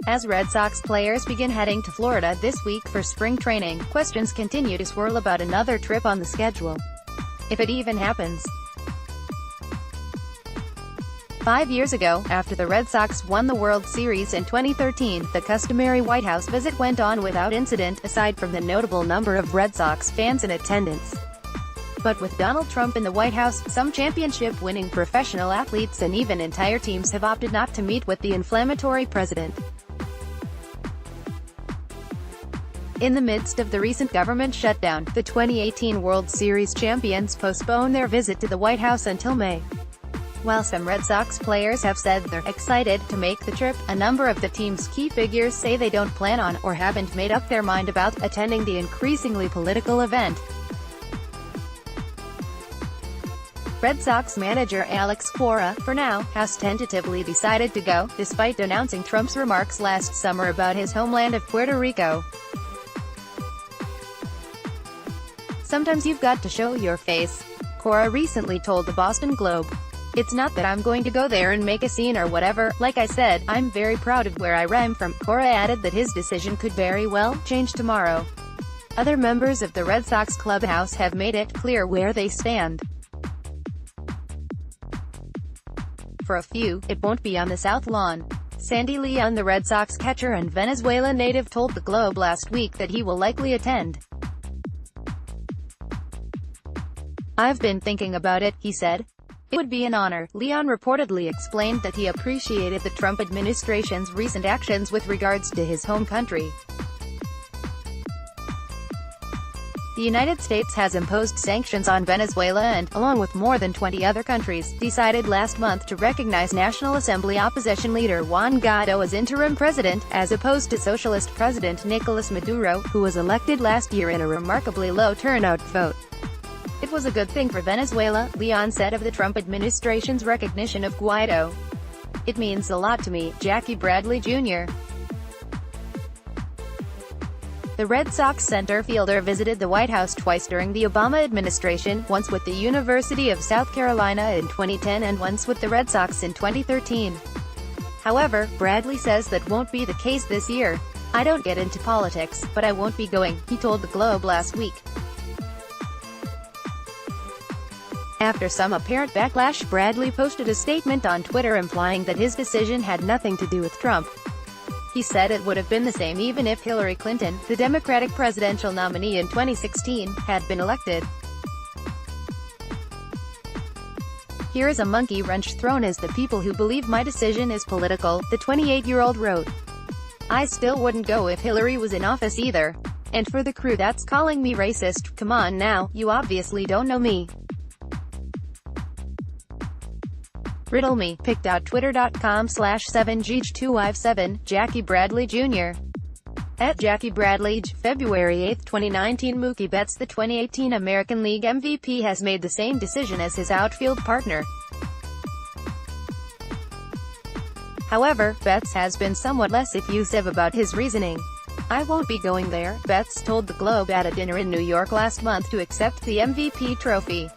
As Red Sox players begin heading to Florida this week for spring training, questions continue to swirl about another trip on the schedule, if it even happens. 5 years ago, after the Red Sox won the World Series in 2013, the customary White House visit went on without incident, aside from the notable number of Red Sox fans in attendance. But with Donald Trump in the White House, some championship-winning professional athletes and even entire teams have opted not to meet with the inflammatory president. In the midst of the recent government shutdown, the 2018 World Series champions postponed their visit to the White House until May. While some Red Sox players have said they're excited to make the trip, a number of the team's key figures say they don't plan on, or haven't made up their mind about, attending the increasingly political event. Red Sox manager Alex Cora, for now, has tentatively decided to go, despite denouncing Trump's remarks last summer about his homeland of Puerto Rico. "Sometimes you've got to show your face," Cora recently told the Boston Globe. "It's not that I'm going to go there and make a scene or whatever. Like I said, I'm very proud of where I'm from." Cora added that his decision could very well change tomorrow. Other members of the Red Sox clubhouse have made it clear where they stand. For a few, it won't be on the South Lawn. Sandy Leon, the Red Sox catcher and Venezuela native, told the Globe last week that he will likely attend. "I've been thinking about it," he said. "It would be an honor." Leon reportedly explained that he appreciated the Trump administration's recent actions with regards to his home country. The United States has imposed sanctions on Venezuela and, along with more than 20 other countries, decided last month to recognize National Assembly opposition leader Juan Guaido as interim president, as opposed to Socialist President Nicolas Maduro, who was elected last year in a remarkably low turnout vote. "It was a good thing for Venezuela," Leon said of the Trump administration's recognition of Guaido. "It means a lot to me." Jackie Bradley Jr., the Red Sox center fielder, visited the White House twice during the Obama administration, once with the University of South Carolina in 2010 and once with the Red Sox in 2013. However, Bradley says that won't be the case this year. "I don't get into politics, but I won't be going," he told the Globe last week. After some apparent backlash, Bradley posted a statement on Twitter implying that his decision had nothing to do with Trump. He said it would have been the same even if Hillary Clinton, the Democratic presidential nominee in 2016, had been elected. "Here is a monkey wrench thrown as the people who believe my decision is political," the 28-year-old wrote. "I still wouldn't go if Hillary was in office either. And for the crew that's calling me racist, come on now, you obviously don't know me. Riddle me." Picked out twitter.com/7gh257, Jackie Bradley Jr. At Jackie Bradley, February 8, 2019. Mookie Betts, the 2018 American League MVP, has made the same decision as his outfield partner. However, Betts has been somewhat less effusive about his reasoning. "I won't be going there," Betts told the Globe at a dinner in New York last month to accept the MVP trophy.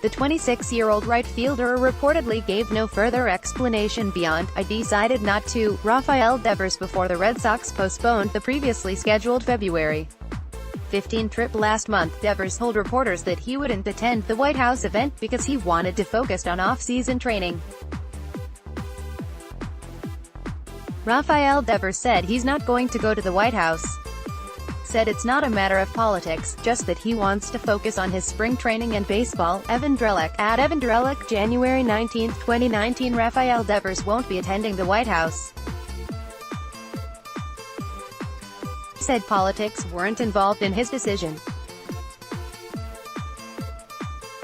The 26-year-old right fielder reportedly gave no further explanation beyond, "I decided not to." Rafael Devers, before the Red Sox postponed the previously scheduled February 15 trip last month, Devers told reporters that he wouldn't attend the White House event because he wanted to focus on off-season training. Rafael Devers said he's not going to go to the White House. Said it's not a matter of politics, just that he wants to focus on his spring training and baseball. Evan Drellick, at Evan Drellick, January 19, 2019. Rafael Devers won't be attending the White House. Said politics weren't involved in his decision.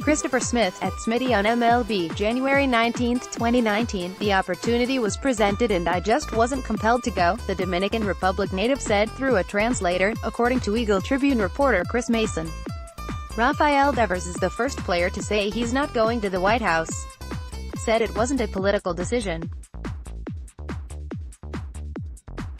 Christopher Smith, at Smitty on MLB, January 19, 2019. "The opportunity was presented and I just wasn't compelled to go," the Dominican Republic native said through a translator, according to Eagle Tribune reporter Chris Mason. Rafael Devers is the first player to say he's not going to the White House. Said it wasn't a political decision.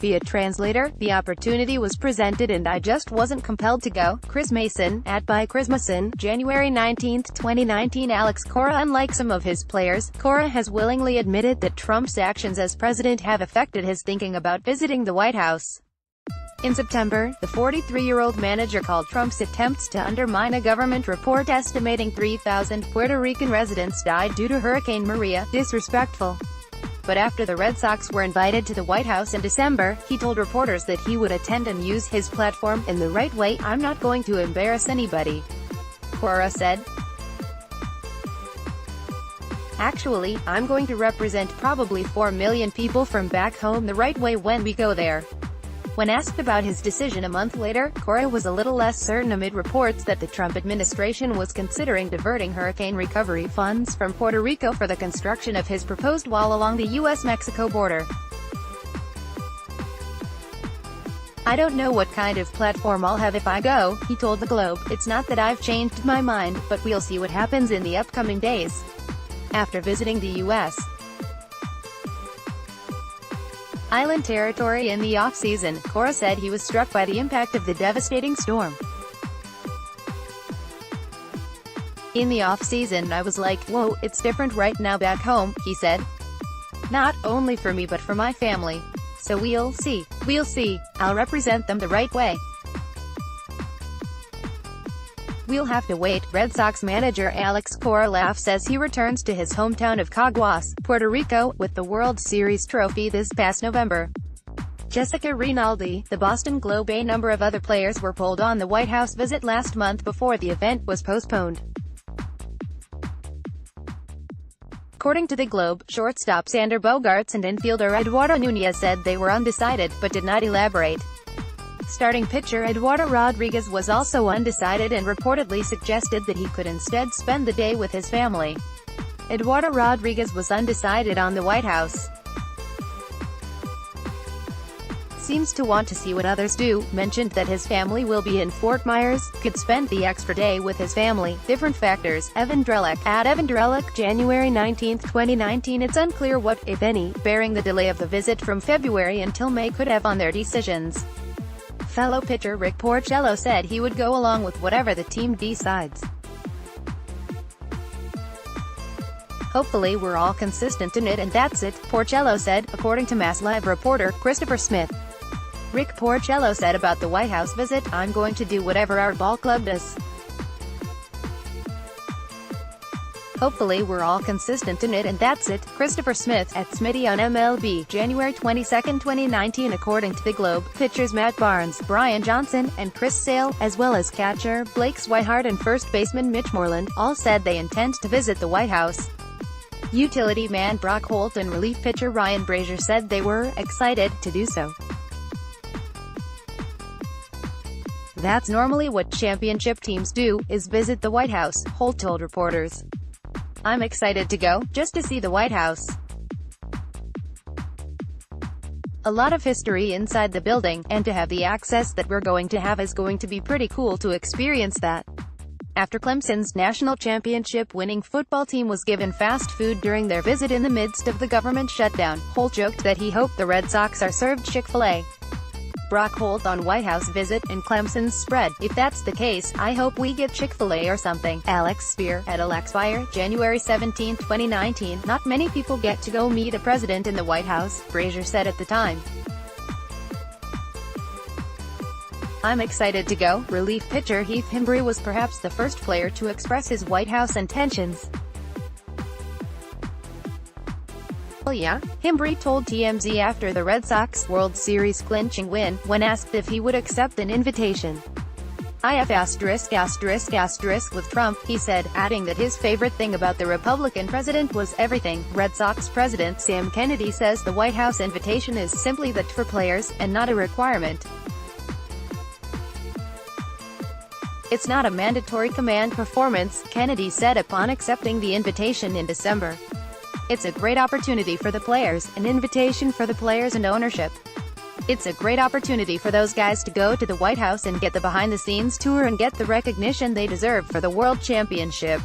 via translator, "The opportunity was presented and I just wasn't compelled to go." Chris Mason, @ByChrisMason, January 19, 2019. Alex Cora. Unlike some of his players, Cora has willingly admitted that Trump's actions as president have affected his thinking about visiting the White House. In September, the 43-year-old manager called Trump's attempts to undermine a government report estimating 3,000 Puerto Rican residents died due to Hurricane Maria disrespectful. But after the Red Sox were invited to the White House in December, he told reporters that he would attend and use his platform in the right way. "I'm not going to embarrass anybody," Cora said. "Actually, I'm going to represent probably 4 million people from back home the right way when we go there." When asked about his decision a month later, Cora was a little less certain amid reports that the Trump administration was considering diverting hurricane recovery funds from Puerto Rico for the construction of his proposed wall along the U.S.-Mexico border. "I don't know what kind of platform I'll have if I go," he told the Globe. "It's not that I've changed my mind, but we'll see what happens in the upcoming days." After visiting the U.S. island territory in the off-season, Cora said he was struck by the impact of the devastating storm. "In the off-season I was like, whoa, it's different right now back home," he said. "Not only for me but for my family. So we'll see. We'll see. I'll represent them the right way. We'll have to wait." Red Sox manager Alex Cora laughs as he returns to his hometown of Caguas, Puerto Rico, with the World Series trophy this past November. Jessica Rinaldi, the Boston Globe. A number of other players were pulled on the White House visit last month before the event was postponed. According to the Globe, shortstop Xander Bogaerts and infielder Eduardo Nunez said they were undecided, but did not elaborate. Starting pitcher Eduardo Rodriguez was also undecided and reportedly suggested that he could instead spend the day with his family. Eduardo Rodriguez was undecided on the White House. "Seems to want to see what others do," mentioned that his family will be in Fort Myers, could spend the extra day with his family. Different factors. Evan Drellick, @EvanDrellick, January 19, 2019. It's unclear what, if any, bearing the delay of the visit from February until May could have on their decisions. Fellow pitcher Rick Porcello said he would go along with whatever the team decides. "Hopefully we're all consistent in it and that's it," Porcello said, according to Mass Live reporter Christopher Smith. Rick Porcello said about the White House visit, "I'm going to do whatever our ball club does. Hopefully we're all consistent in it and that's it." Christopher Smith, @Smitty on MLB, January 22, 2019. According to the Globe, pitchers Matt Barnes, Brian Johnson, and Chris Sale, as well as catcher Blake Swihart and first baseman Mitch Moreland, all said they intend to visit the White House. Utility man Brock Holt and relief pitcher Ryan Brazier said they were excited to do so. "That's normally what championship teams do, is visit the White House," Holt told reporters. "I'm excited to go, just to see the White House. A lot of history inside the building, and to have the access that we're going to have is going to be pretty cool to experience that." After Clemson's national championship-winning football team was given fast food during their visit in the midst of the government shutdown, Holt joked that he hoped the Red Sox are served Chick-fil-A. Brock Holt on White House visit, and Clemson's spread. "If that's the case, I hope we get Chick-fil-A or something." Alex Spear, @AlexSpear, January 17, 2019. "Not many people get to go meet a president in the White House," Brazier said at the time. "I'm excited to go." Relief pitcher Heath Hembree was perhaps the first player to express his White House intentions. "Well, yeah," Hembree told TMZ after the Red Sox World Series clinching win, when asked if he would accept an invitation. "IF**** with Trump," he said, adding that his favorite thing about the Republican president was everything. Red Sox president Sam Kennedy says the White House invitation is simply that for players, and not a requirement. "It's not a mandatory command performance," Kennedy said upon accepting the invitation in December. "It's a great opportunity for the players, an invitation for the players and ownership. It's a great opportunity for those guys to go to the White House and get the behind-the-scenes tour and get the recognition they deserve for the World Championship."